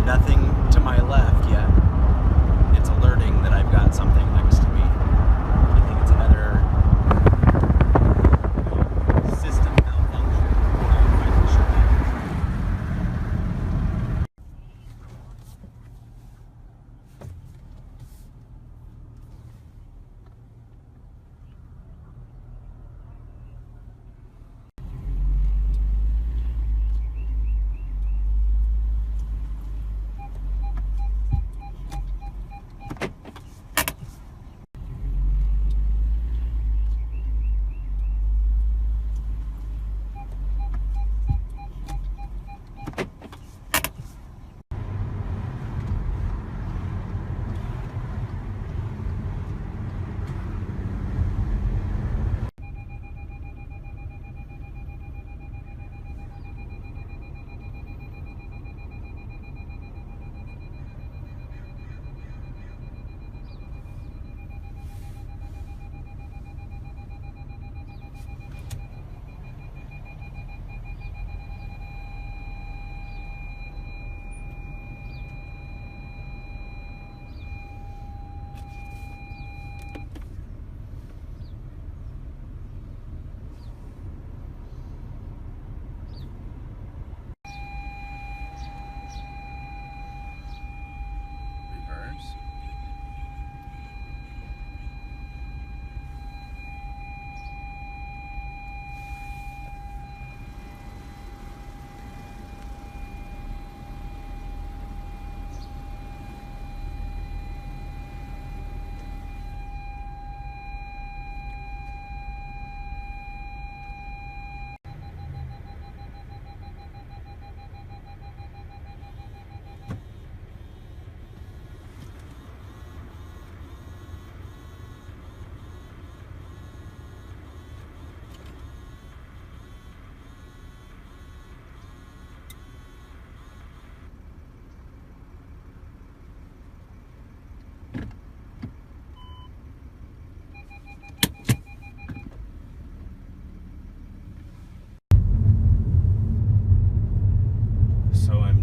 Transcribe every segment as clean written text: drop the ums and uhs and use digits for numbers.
nothing to my left yet. It's alerting that I've got something next to me. I think it's another system malfunction.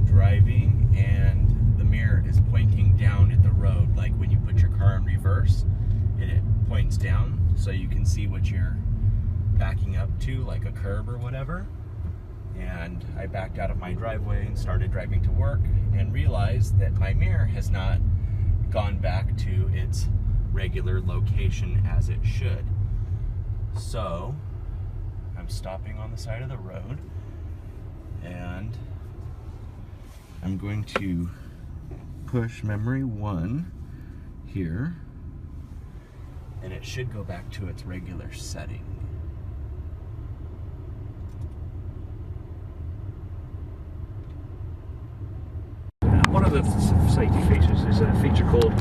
Driving and the mirror is pointing down at the road, like when you put your car in reverse and it points down so you can see what you're backing up to, like a curb or whatever. And I backed out of my driveway and started driving to work and realized that my mirror has not gone back to its regular location as it should. So I'm stopping on the side of the road and I'm going to push memory 1 here, and it should go back to its regular setting. One of the safety features is a feature called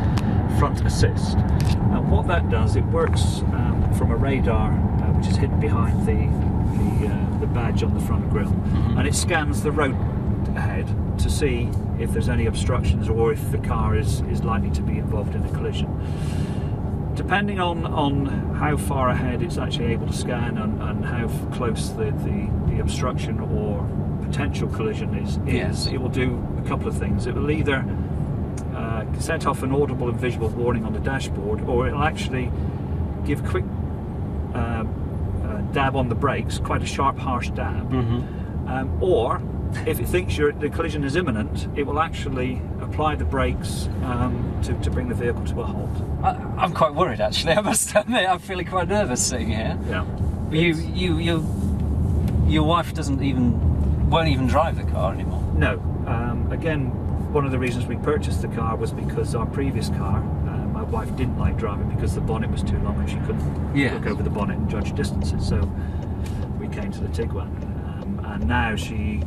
front assist. And what that does, it works from a radar which is hidden behind the badge on the front grille, and it scans the road ahead to see if there's any obstructions or if the car is likely to be involved in a collision. Depending on how far ahead it's actually able to scan and how close the obstruction or potential collision is, yes, it will do a couple of things. It will either set off an audible and visual warning on the dashboard, or it'll actually give a quick dab on the brakes, quite a sharp, harsh dab, or if it thinks the collision is imminent, it will actually apply the brakes to bring the vehicle to a halt. I'm quite worried, actually. I must admit, I'm feeling quite nervous sitting here. Yeah. Your wife won't even drive the car anymore. No. Again, one of the reasons we purchased the car was because our previous car, my wife didn't like driving because the bonnet was too long and she couldn't look over the bonnet and judge distances. So we came to the Tiguan. And now she,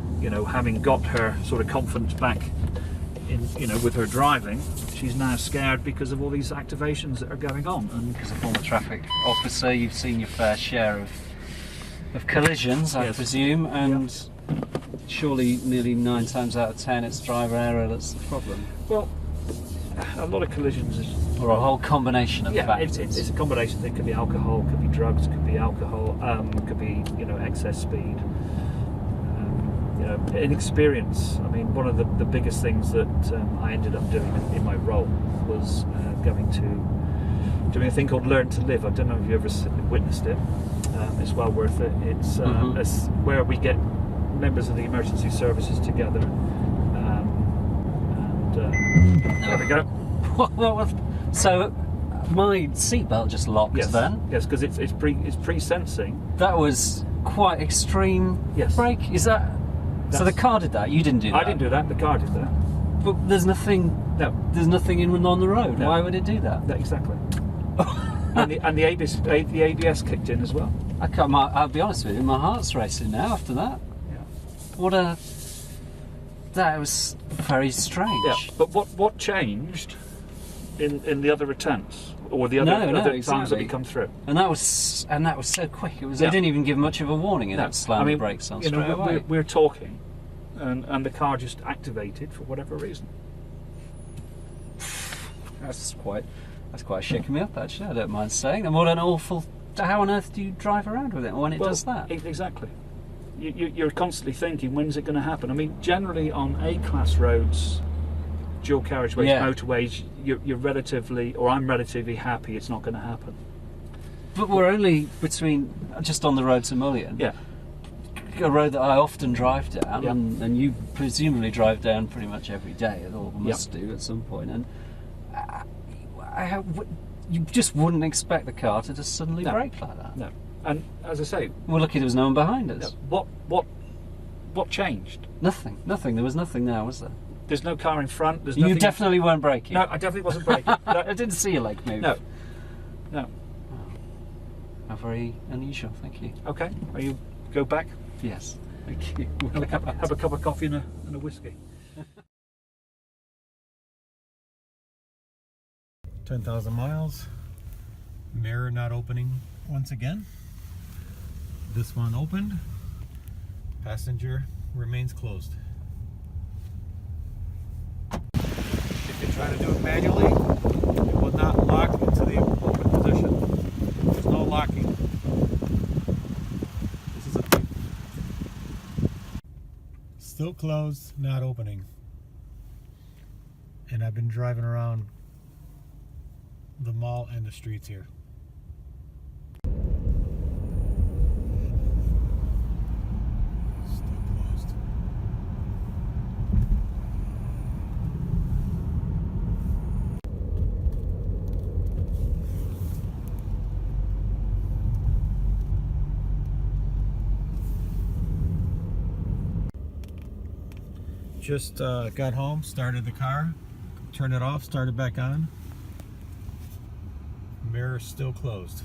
having got her sort of confidence back in, with her driving, she's now scared because of all these activations that are going on. And because of former traffic officer, you've seen your fair share of collisions, I presume, and surely nearly 9 times out of 10 it's driver error that's the problem. Well, a lot of collisions or a whole combination of factors. It's a combination. It could be alcohol, could be drugs, could be alcohol, could be excess speed. know, inexperience. I mean, one of the biggest things that I ended up doing in my role was doing a thing called Learn to Live. I don't know if you ever witnessed it. It's well worth it. It's where we get members of the emergency services together. There we go. So my seatbelt just locked then. Yes, because it's pre-sensing. That was quite extreme brake. Is that? So the car did that. You didn't do that. I didn't do that. The car did that. But there's nothing. No. There's nothing on the road. No. Why would it do that? Exactly. and the ABS kicked in as well. I'll be honest with you. My heart's racing now after that. Yeah. That was very strange. Yeah. But what changed in the other attempts or the other times that we come through? And that was so quick. It was. They didn't even give much of a warning. And slammed the brakes on straight away. We're talking, and the car just activated for whatever reason. That's quite shaking me up, actually. I don't mind saying. And what an awful. How on earth do you drive around with it when it does that? Exactly. You're constantly thinking, when's it going to happen? I mean, generally on A-class roads, dual carriageways, motorways, you're relatively, or I'm relatively happy it's not going to happen. But we're only just on the road to Mullion. Yeah. A road that I often drive down, and you presumably drive down pretty much every day, or must do at some point. And you just wouldn't expect the car to just suddenly brake like that. No. And as I say, we're lucky there was no one behind us. What changed? Nothing. There was nothing there, was there? There's no car in front. There's you definitely weren't braking. No, I definitely wasn't braking. I didn't see your leg move. No. Oh, how very unusual. Thank you. Okay. Are you go back? Yes. Thank you. Have a cup of coffee and a whiskey. 10,000 miles. Mirror not opening once again. This one opened. Passenger remains closed. If you try to do it manually, it will not lock into the open position. There's no locking. This is a thing. Still closed, not opening. And I've been driving around the mall and the streets here. Still closed. Just got home, started the car, turned it off, started back on. Mirror still closed.